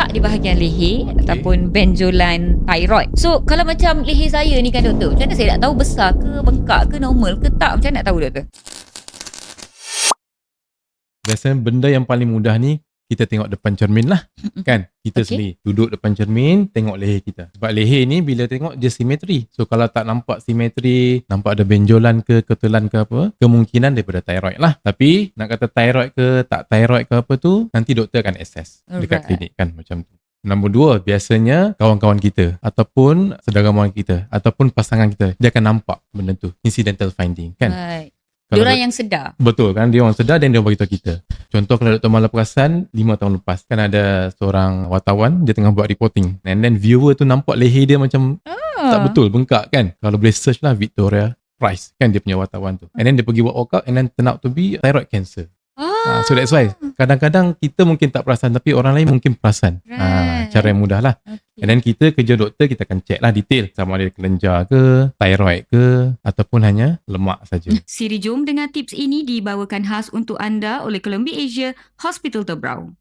bengkak di bahagian leher ataupun benjolan thyroid. So kalau macam leher saya ni kan doktor, macam mana saya nak tahu besar ke, bengkak ke, normal ke tak? Macam mana nak tahu doktor? Biasanya benda yang paling mudah ni kita tengok depan cermin lah kan. Kita sendiri duduk depan cermin, tengok leher kita. Sebab leher ni bila tengok dia simetri. So kalau tak nampak simetri, nampak ada benjolan ke, ketelan ke apa, kemungkinan daripada thyroid lah. Tapi nak kata thyroid ke tak thyroid ke apa tu, nanti doktor akan assess dekat klinik kan, macam tu. Nombor dua, biasanya kawan-kawan kita ataupun saudara mara kita ataupun pasangan kita, dia akan nampak benda tu, incidental finding kan. Diorang yang sedar. Betul kan, dia orang sedar dan dia beritahu kita. Contoh kalau Dr. Mala perasan 5 tahun lepas kan ada seorang wartawan, dia tengah buat reporting and then viewer tu nampak leher dia macam tak betul, bengkak kan. Kalau boleh search lah Victoria Price kan, dia punya wartawan tu. And then dia pergi buat workout and then turn out to be thyroid cancer. So that's why kadang-kadang kita mungkin tak perasan tapi orang lain mungkin perasan. Cara yang mudah lah. And then kita kerja doktor, kita akan check lah detail sama ada kelenjar ke, thyroid ke ataupun hanya lemak saja. Siri jom dengan tips ini dibawakan khas untuk anda oleh Columbia Asia Hospital Tebrau.